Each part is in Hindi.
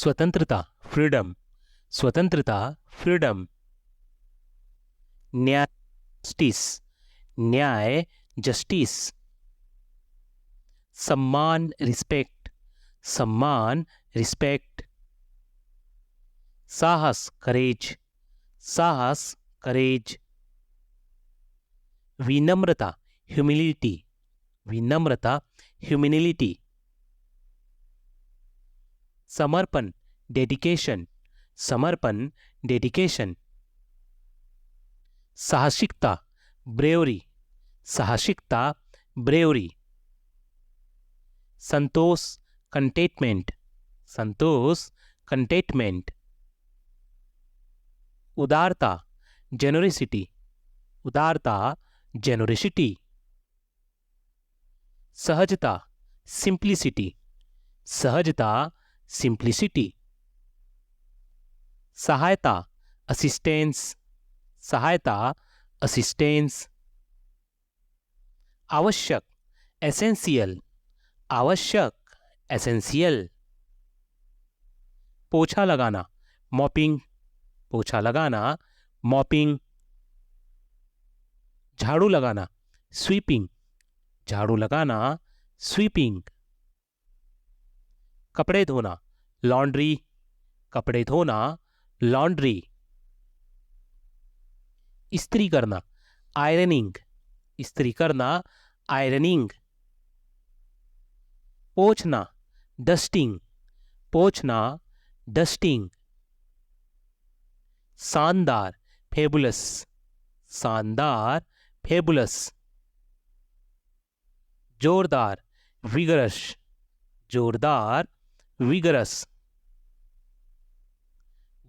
स्वतंत्रता फ्रीडम, स्वतंत्रता फ्रीडम। न्याय जस्टिस, न्याय जस्टिस। सम्मान रिस्पेक्ट, सम्मान रिस्पेक्ट। साहस करेज, साहस करेज। विनम्रता ह्यूमिलिटी, विनम्रता ह्यूमिलिटी। समर्पण डेडिकेशन, समर्पण डेडिकेशन। साहसिकता ब्रेवरी, साहसिकता ब्रेवरी। संतोष कंटेटमेंट, संतोष कंटेटमेंट। उदारता जेनोरिसिटी, उदारता जेनोरिसिटी। सहजता सिंप्लिसिटी, सहजता सिंप्लिसिटी। सहायता असिस्टेंस, सहायता असिस्टेंस। आवश्यक एसेंशियल, आवश्यक एसेंशियल। पोछा लगाना मॉपिंग, पोछा लगाना मॉपिंग। झाड़ू लगाना स्वीपिंग, झाड़ू लगाना स्वीपिंग। कपड़े धोना लॉन्ड्री, कपड़े धोना लॉन्ड्री। इस्त्री करना आयरनिंग, इस्त्री करना आयरनिंग। पोंछना डस्टिंग, पोंछना डस्टिंग। शानदार फेबुलस, शानदार फेबुलस। जोरदार विगरस, जोरदार विगरस।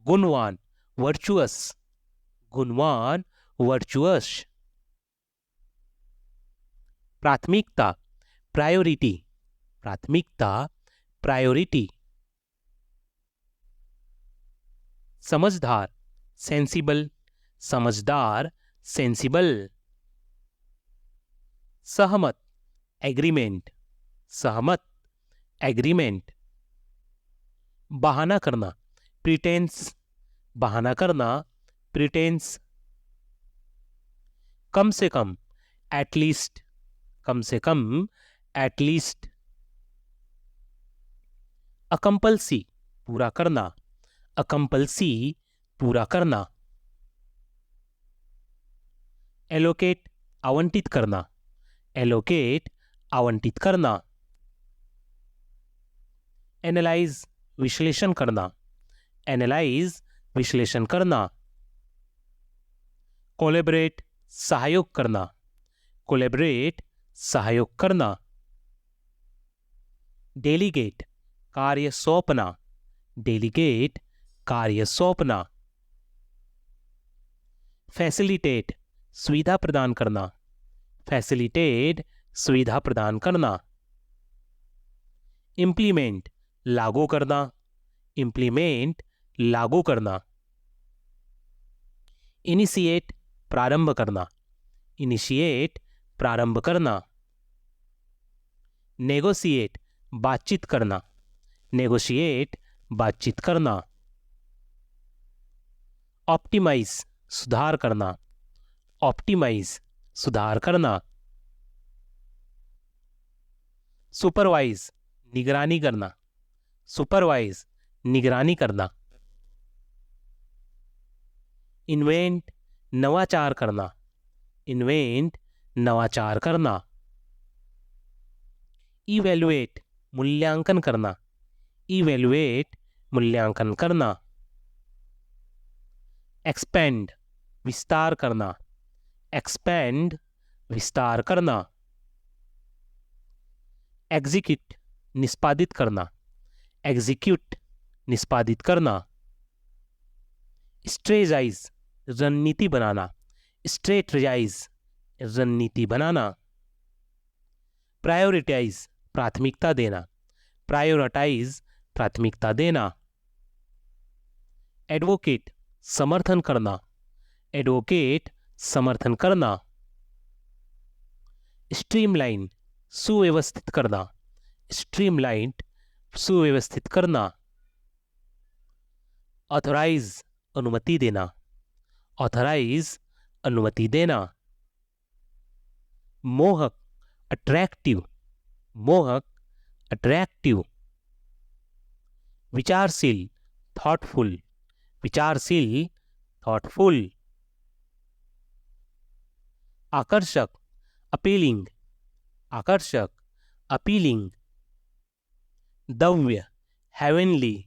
गुणवान वर्चुअस, गुणवान वर्चुअस। प्राथमिकता प्रायोरिटी, प्राथमिकता प्रायोरिटी। समझदार सेंसिबल, समझदार सेंसिबल। सहमत एग्रीमेंट, सहमत एग्रीमेंट। बहाना करना प्रिटेंस, बहाना करना प्रिटेंस। कम से कम एटलीस्ट, कम से कम एटलीस्ट। अकम्पल्सी पूरा करना, अकम्पल्सी पूरा करना। एलोकेट आवंटित करना, एलोकेट आवंटित करना। एनालाइज विश्लेषण करना, एनालाइज विश्लेषण करना। कोलैबोरेट सहयोग करना, कोलैबोरेट सहयोग करना। डेलीगेट कार्य सौंपना, डेलीगेट कार्य सौंपना। फैसिलिटेट सुविधा प्रदान करना, फैसिलिटेट सुविधा प्रदान करना। इम्प्लीमेंट लागू करना, इम्प्लीमेंट लागू करना। इनिशिएट प्रारंभ करना, इनिशिएट प्रारंभ करना। नेगोशिएट बातचीत करना, नेगोशिएट बातचीत करना। ऑप्टिमाइज सुधार करना, ऑप्टिमाइज सुधार करना। सुपरवाइज निगरानी करना, सुपरवाइज निगरानी करना। इन्वेंट नवाचार करना, इन्वेंट नवाचार करना। इवैल्यूएट मूल्यांकन करना, इवैल्यूएट मूल्यांकन करना। एक्सपेंड विस्तार करना, एक्सपेंड विस्तार करना। एग्जीक्यूट निष्पादित करना, एग्जीक्यूट निष्पादित करना। स्ट्रेटजाइज रणनीति बनाना, स्ट्रेटजाइज रणनीति बनाना। प्रायोरिटाइज प्राथमिकता देना, प्रायोरिटाइज प्राथमिकता देना। एडवोकेट समर्थन करना, एडवोकेट समर्थन करना। स्ट्रीमलाइन सुव्यवस्थित करना, स्ट्रीमलाइन सुव्यवस्थित करना। ऑथराइज अनुमति देना, ऑथराइज अनुमति देना। मोहक अट्रैक्टिव, मोहक अट्रैक्टिव। विचारशील थॉटफुल, विचारशील थॉटफुल। आकर्षक अपीलिंग, आकर्षक अपीलिंग। दव्य हेवनली,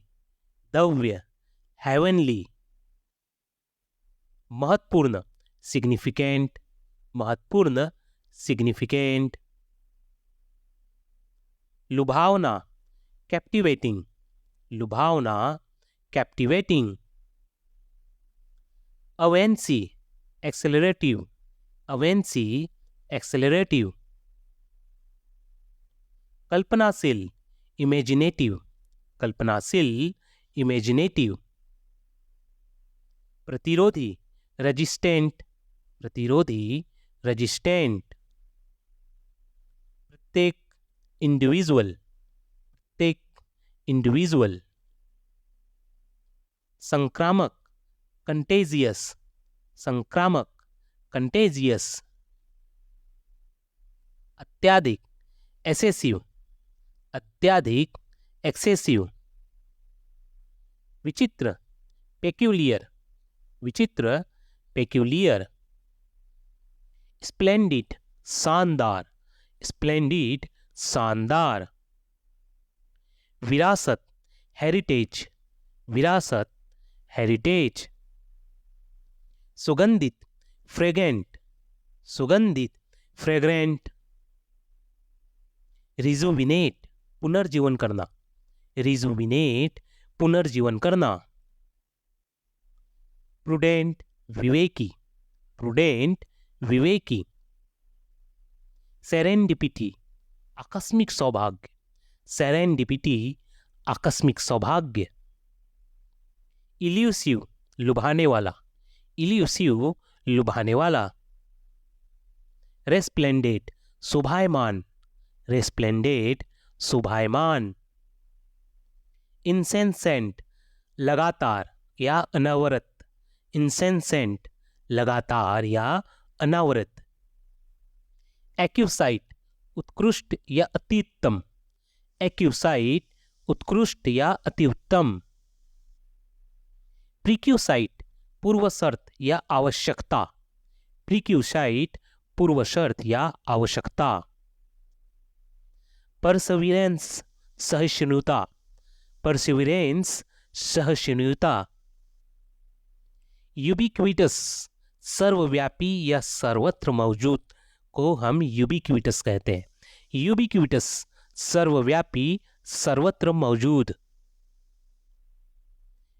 दव्य हेवनली। महत्वपूर्ण सिग्निफिकेंट, महत्वपूर्ण सिग्निफिकेंट। लुभावना कैप्टिवेटिंग, लुभावना कैप्टिवेटिंग। अवेंसी एक्सेलरेटिव, अवेंसी एक्सेलरेटिव। कल्पनाशील इमेजिनेटिव, कल्पनाशील इमेजिनेटिव। प्रतिरोधी रेजिस्टेंट, प्रतिरोधी रेजिस्टेंट। प्रत्येक इंडिविजुअल, प्रत्येक इंडिविजुअल। संक्रामक कंटेजियस, संक्रामक कंटेजियस। अत्याधिक एक्सेसिव, अत्याधिक एक्सेसिव। विचित्र पेक्यूलियर, विचित्र पेक्यूलियर। स्प्लेंडिड शानदार, स्प्लेंडिड शानदार। विरासत हेरिटेज, विरासत हेरिटेज। सुगंधित फ्रेगेंट, सुगंधित फ्रेग्रेंट। रिजुविनेट पुनर्जीवन करना, रिजुविनेट पुनर्जीवन करना। प्रूडेंट विवेकी, प्रूडेंट विवेकी। सेरेंडिपिटी आकस्मिक सौभाग्य, सेरेंडिपिटी आकस्मिक सौभाग्य। इल्यूसिव लुभाने वाला, इल्यूसिव लुभाने वाला। रेस्प्लेंडेट शोभायमान, रेस्प्लेंडेट शोभायमान। इंसेंसेंट लगातार या अनवरत, इंसेंसेंट लगातार या अनवरत। एक्यूसाइट उत्कृष्ट या अति उत्तम, एक्यूसाइट उत्कृष्ट या अति उत्तम। प्रीक्यूसाइट पूर्व शर्त या आवश्यकता, प्रीक्यूसाइट पूर्व शर्त या आवश्यकता। परसिविरेंस सहिष्णुता, परसिविरेंस सहिष्णुता। यूबिक्विटस सर्वव्यापी या सर्वत्र मौजूद को हम यूबिक्विटस कहते हैं, यूबिक्विटस सर्वव्यापी सर्वत्र मौजूद।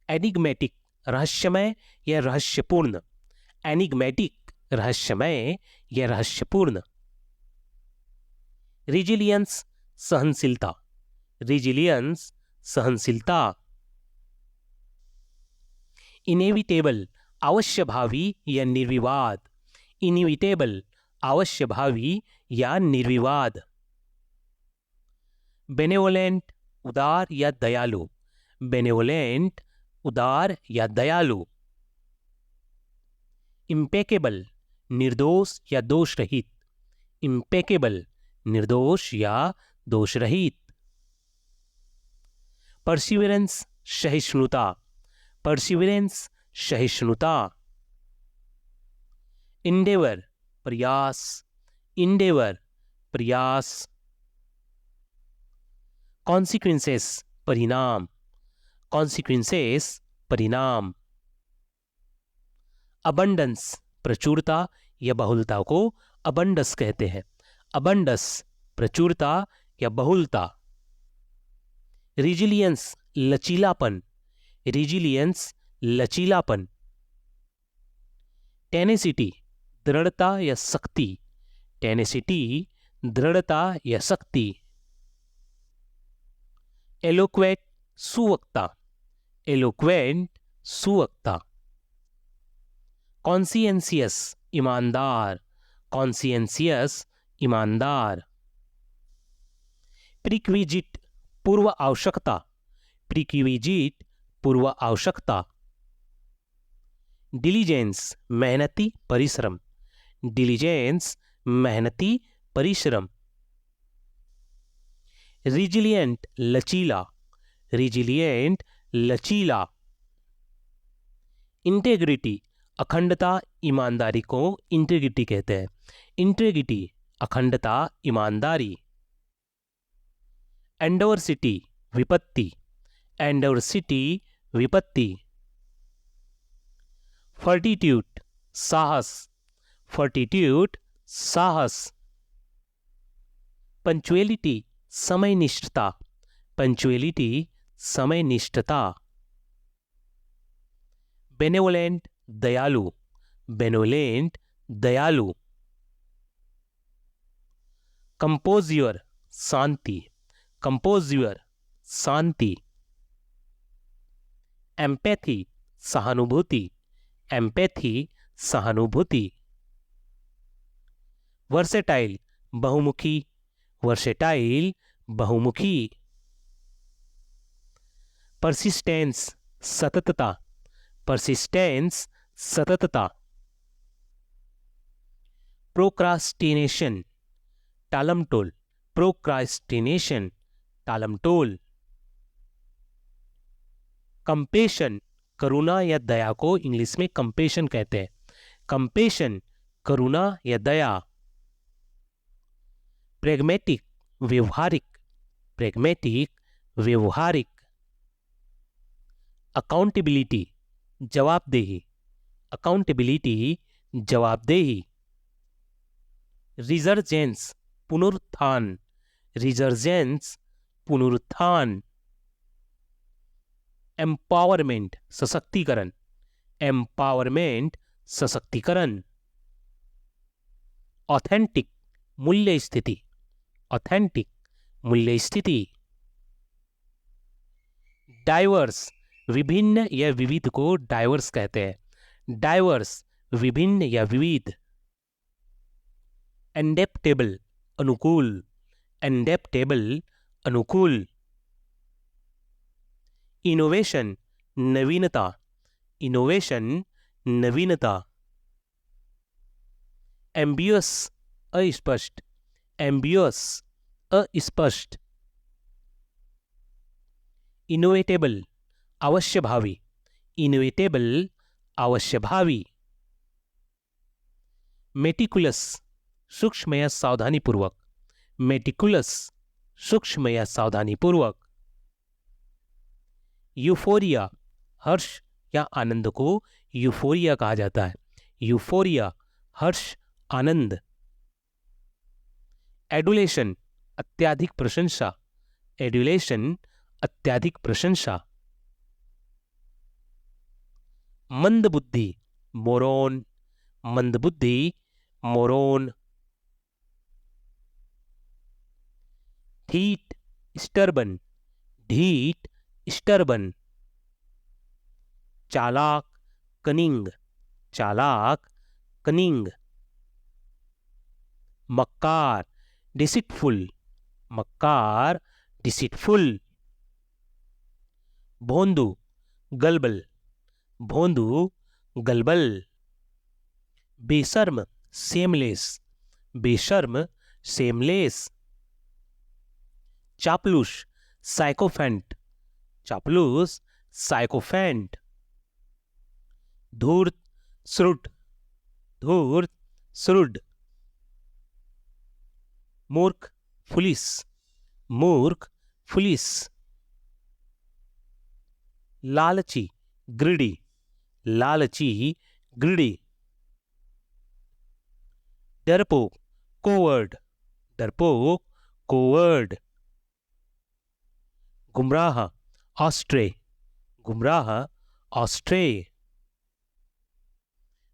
एनिग्मेटिक रहस्यमय या रहस्यपूर्ण, एनिग्मेटिक रहस्यमय या रहस्यपूर्ण। रिजिलियंस सहनशीलता, रिजिलियंस सहनशीलता। इनेविटेबल अवश्य भावी या निर्विवाद, इनविटेबल अवश्य भावी या निर्विवाद। बेनेवोलेंट उदार या दयालु, बेनेवोलेंट उदार या दयालु। इम्पेकेबल निर्दोष या दोष रहित, इम्पेकेबल निर्दोष या दोष रहित। परसिविरेंस सहिष्णुता, परसिविरेंस सहिष्णुता। इंडेवर प्रयास, इंडेवर प्रयास। कॉन्सिक्वेंसेस परिणाम, कॉन्सिक्वेंसेस परिणाम। अबंडेंस प्रचुरता या बहुलता को अबंडस कहते हैं, अबंडस प्रचुरता या बहुलता। रिजिलियंस लचीलापन, रिजिलियंस लचीलापन। टेनेसिटी दृढ़ता या शक्ति, टेनेसिटी दृढ़ता या शक्ति। एलोक्वेट सुवक्ता, एलोक्वेंट सुवक्ता। कॉन्सियंसियस ईमानदार, कॉन्सियंसियस ईमानदार। प्रीक्विजिट पूर्व आवश्यकता, प्रीक्विजिट पूर्व आवश्यकता। डिलीजेंस मेहनती परिश्रम, डिलीजेंस मेहनती परिश्रम। रिजिलियंट लचीला, रिजिलियंट लचीला। इंटेग्रिटी अखंडता ईमानदारी को इंटेग्रिटी कहते हैं, इंटेग्रिटी अखंडता ईमानदारी। एंडोवर्सिटी विपत्ति, एंडोवर्सिटी विपत्ति। फर्टिट्यूड साहस, फर्टिट्यूड साहस। पंचुअलिटी समयनिष्ठता, पंचुअलिटी समयनिष्ठता। बेनेवोलेंट दयालु, बेनेवोलेंट दयालु। कंपोज्योर शांति, कंपोज्योर शांति। एम्पैथी सहानुभूति, एम्पैथी सहानुभूति। वर्सेटाइल बहुमुखी, वर्सेटाइल बहुमुखी। परसिस्टेंस सततता, परसिस्टेंस सततता। प्रोक्रास्टिनेशन टालमटोल, प्रोक्रास्टिनेशन टालमटोल। कंपेशन करुणा या दया को इंग्लिश में कंपेशन कहते हैं, कंपेशन करुणा या दया। प्रेग्मेटिक व्यवहारिक, प्रेग्मेटिक व्यवहारिक। अकाउंटेबिलिटी जवाबदेही, अकाउंटेबिलिटी जवाबदेही। रिजर्जेंस पुनरुत्थान, रिजर्जेंस पुनरुत्थान। एम्पावरमेंट सशक्तिकरण, एम्पावरमेंट सशक्तिकरण। ऑथेंटिक मूल्य स्थिति, ऑथेंटिक मूल्य स्थिति। डाइवर्स विभिन्न या विविध को डाइवर्स कहते हैं, डाइवर्स विभिन्न या विविध। एडेप्टेबल अनुकूल, एडेप्टेबल अनुकूल। इनोवेशन नवीनता, इनोवेशन नवीनता। एम्बियस अस्पष्ट, एम्बियस अस्पष्ट। इनोवेटेबल अवश्यभावी, इनोवेटेबल अवश्यभावी। मेटिकुलस सूक्ष्म या सावधानीपूर्वक, मेटिकुलस सूक्ष्म या सावधानीपूर्वक। यूफोरिया हर्ष या आनंद को यूफोरिया कहा जाता है, यूफोरिया हर्ष आनंद। एडुलेशन अत्याधिक प्रशंसा, एडुलेशन अत्याधिक प्रशंसा। मंदबुद्धि मोरोन, मंदबुद्धि मोरोन। ढीठ स्टर्बन, ढीठ स्टर्बन। चालाक कनिंग, चालाक कनिंग। मक्कार डिसिटफुल, मक्कार डिसिटफुल। भोंदू गलबल, भोंदू गलबल। बेशर्म सेमलेस, बेशर्म सेमलेस। चापलूस साइकोफेंट, चापलूस साइकोफेंट। धूर्त श्रुड, धूर्त श्रुड। मूर्ख फुलिस, मूर्ख फुलिस। लालची ग्रीडी, लालची ग्रीडी। डरपोक कोवर्ड, डरपोक कोवर्ड। गुमराह ऑस्ट्रे, गुमराह ऑस्ट्रे।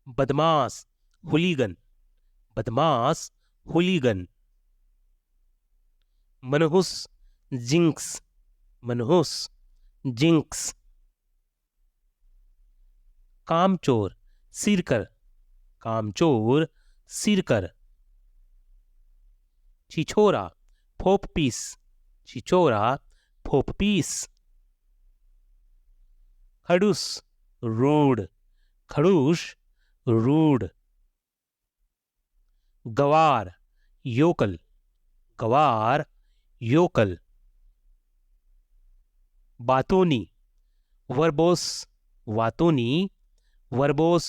बदमाश हुलीगन, बदमाश हुलीगन। मनहूस जिंक्स, मनहूस जिंक्स। कामचोर सिरकर, कामचोर सिरकर। छिछोरा फोपपीस, छिछोरा फोपपीस। खड़ूस रूड, खड़ूस रूड, गवार योकल, गवार योकल, बातोनी वर्बोस, वातोनी वर्बोस,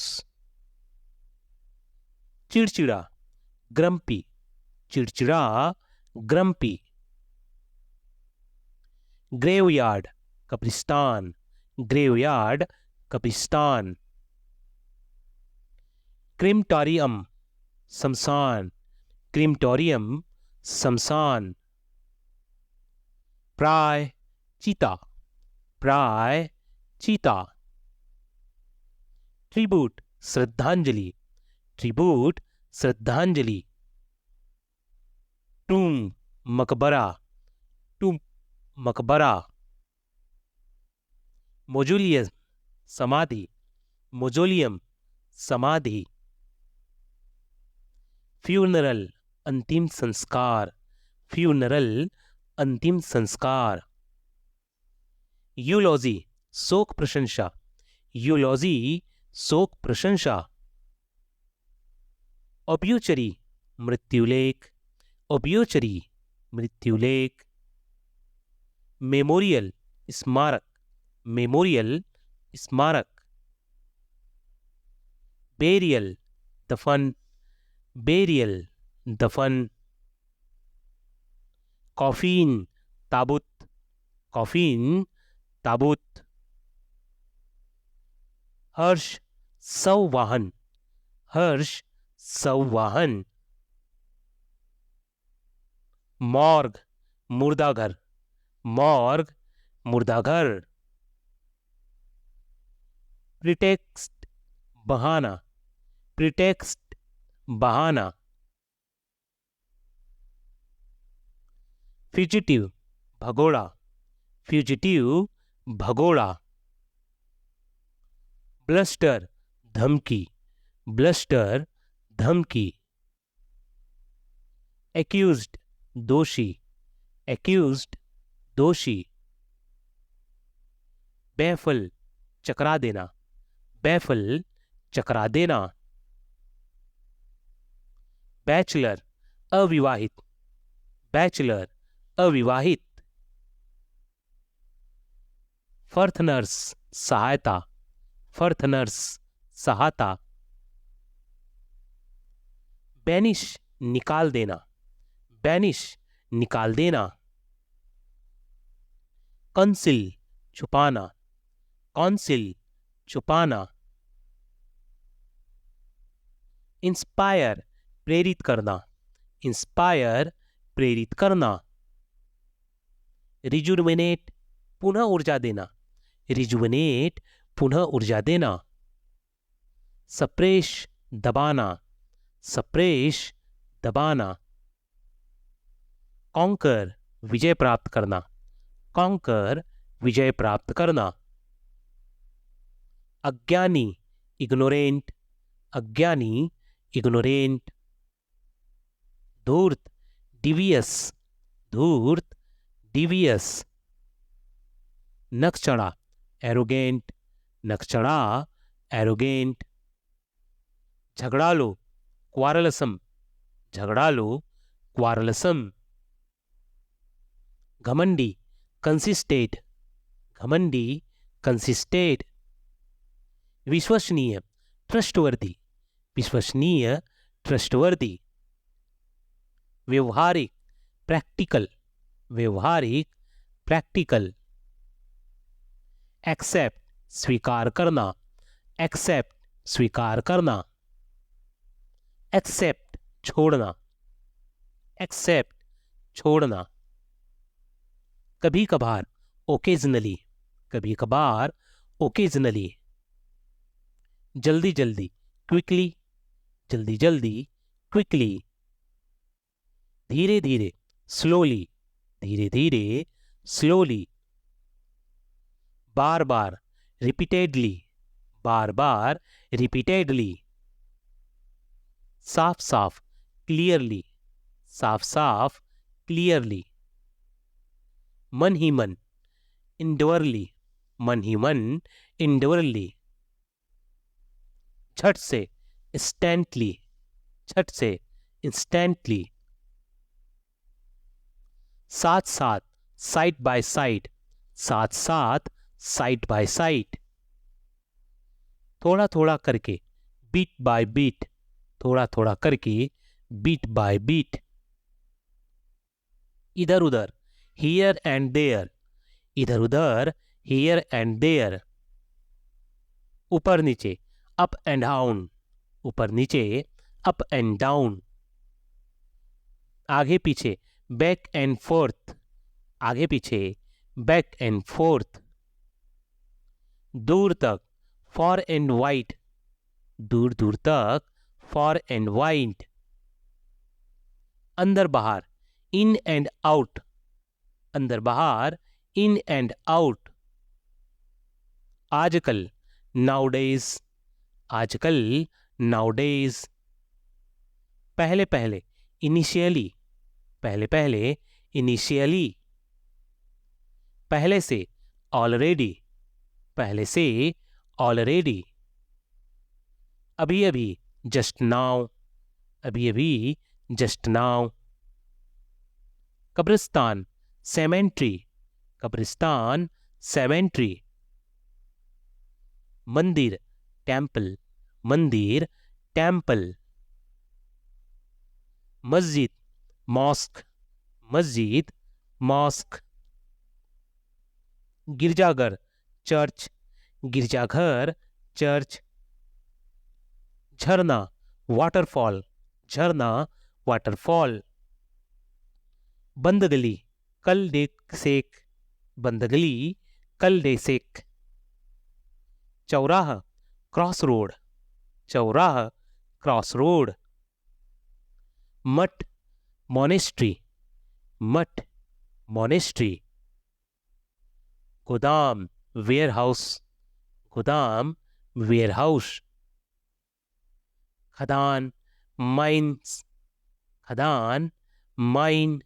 चिड़चिड़ा ग्रम्पी, चिड़चिड़ा ग्रम्पी, ग्रेवयार्ड कब्रिस्तान, ग्रेवयार्ड कब्रिस्तान, क्रिमटोरियम शमशान, क्रिमटोरियम शमशान, प्राय चीता, प्राय चीता, ट्रिब्यूट श्रद्धांजलि, ट्रिब्यूट श्रद्धांजलि, टूम मकबरा, टूम मकबरा, मोजुलियम समाधि, मोजोलियम समाधि, फ्यूनरल अंतिम संस्कार, फ्यूनरल अंतिम संस्कार, यूलॉजी शोक प्रशंसा, यूलॉजी शोक प्रशंसा, ऑब्यूचरी मृत्युलेख, ऑब्यूचरी मृत्युलेख, मेमोरियल स्मारक, मेमोरियल स्मारक, बेरियल दफन, बेरियल दफन, कॉफीन ताबूत, कॉफीन ताबूत, हर्ष संवाहन, हर्ष संवाहन, मॉर्ग मुर्दाघर, मॉर्ग मुर्दाघर, प्रिटेक्स्ट बहाना, प्रिटेक्स्ट बहाना, फ्यूजिटिव भगोड़ा, फ्यूजिटिव भगोड़ा, ब्लस्टर धमकी, ब्लस्टर धमकी, एक्यूज्ड दोषी, एक्यूज्ड दोषी, बैफल चकरा देना, बैफल चकरा देना, बैचलर अविवाहित, बैचलर अविवाहित, फर्थनर्स सहायता, फर्थनर्स सहायता, बैनिश निकाल देना, बैनिश निकाल देना, कंसिल छुपाना, कौंसिल छुपाना, इंस्पायर प्रेरित करना, इंस्पायर प्रेरित करना, रिजुविनेट पुनः ऊर्जा देना, रिजुविनेट पुनः ऊर्जा देना, सप्रेश दबाना, सप्रेश दबाना, कॉन्कर विजय प्राप्त करना, कॉन्कर विजय प्राप्त करना, अज्ञानी इग्नोरेंट, अज्ञानी इग्नोरेंट, धूर्त डिवियस, धूर्त डिवियस, नक्चड़ा एरोगेंट, नक्चड़ा एरोगेंट, झगड़ालू क्वारलसम, झगड़ालू क्वारलसम, घमंडी कंसिस्टेट, घमंडी कंसिस्टेट, विश्वसनीय ट्रस्टवर्दी, विश्वसनीय ट्रस्टवर्दी, व्यवहारिक प्रैक्टिकल, व्यवहारिक प्रैक्टिकल, एक्सेप्ट स्वीकार करना, एक्सेप्ट स्वीकार करना, एक्सेप्ट छोड़ना, एक्सेप्ट छोड़ना, कभी कभार ओकेजनली, कभी कभार ओकेजनली, जल्दी जल्दी क्विकली, जल्दी जल्दी क्विकली, धीरे धीरे स्लोली, धीरे धीरे स्लोली, बार बार रिपीटेडली, बार बार रिपीटेडली, साफ साफ क्लियरली, साफ साफ क्लियरली, मन ही मन इंडोरली, मन ही मन इंडोरली, झट से, इंस्टेंटली, झट से, इंस्टेंटली। साथ साथ, साइड बाय साइड, साथ साथ, साइड बाय साइड। थोड़ा थोड़ा करके, बीट बाय बीट, थोड़ा थोड़ा करके, बीट बाय बीट। इधर उधर, हियर एंड देयर, इधर उधर, हियर एंड देयर। ऊपर नीचे, अप एंड डाउन, ऊपर नीचे, अप एंड डाउन। आगे पीछे, बैक एंड फोर्थ, आगे पीछे, बैक एंड फोर्थ। दूर तक, फॉर एंड वाइड, दूर दूर तक, फॉर एंड वाइड। अंदर बाहर, इन एंड आउट, अंदर बाहर, इन एंड आउट। आजकल, नाउडेज, आजकल, नाउडेज। पहले पहले, इनिशियली, पहले पहले, इनिशियली। पहले से, ऑलरेडी, पहले से, ऑलरेडी। अभी अभी, जस्ट नाउ, अभी अभी, जस्ट नाउ। कब्रिस्तान, सेमेंट्री, कब्रिस्तान, सेमेंट्री। मंदिर, टेम्पल, मंदिर, टेम्पल। मस्जिद, मॉस्क, मस्जिद, मॉस्क। गिरजाघर, चर्च, गिरजाघर, चर्च। झरना, वाटरफॉल, झरना, वाटरफॉल। बंद गली, कल डे सेक, बंद गली, कल डे सेक। चौराहा, क्रॉस रोड, चौराहा, क्रॉस रोड। मठ, मोनेस्ट्री, मठ, मोनेस्ट्री। गोदाम, वेयरहाउस, गोदाम, वेयरहाउस। खदान, माइंस, खदान, mine.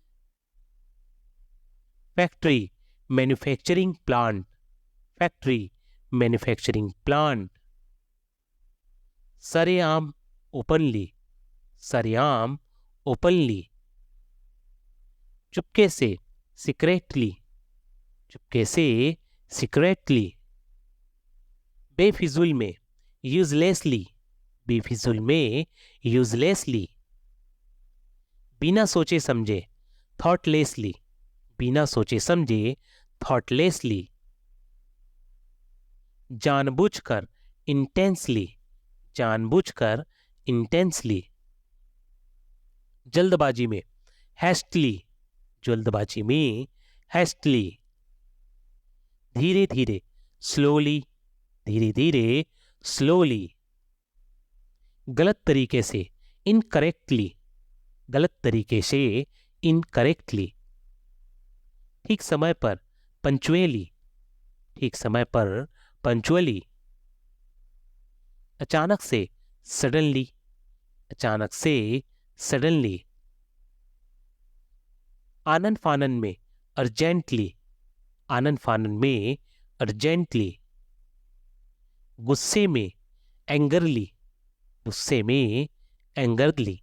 Factory, manufacturing plant, factory, manufacturing plant. सरेआम, ओपनली, सरेआम, ओपनली। चुपके से, सीक्रेटली, चुपके से, सीक्रेटली। बेफिजुल में, यूजलेसली, बेफिजुल में, यूजलेसली। बिना सोचे समझे, थॉटलेसली, बिना सोचे समझे, थॉटलेसली। जानबूझकर, इंटेंसली, जानबूझकर, इंटेंसली। जल्दबाजी में, हैस्टली, जल्दबाजी में, हैस्टली। धीरे धीरे, स्लोली, धीरे धीरे, स्लोली। गलत तरीके से, इनकरेक्टली, गलत तरीके से, इनकरेक्टली। ठीक समय पर, पंचुअली, ठीक समय पर, पंचुअली। अचानक से, सडनली, अचानक से, सडनली। आनन फानन में, अर्जेंटली, आनन फानन में, अर्जेंटली। गुस्से में, एंगरली, गुस्से में, एंगरली।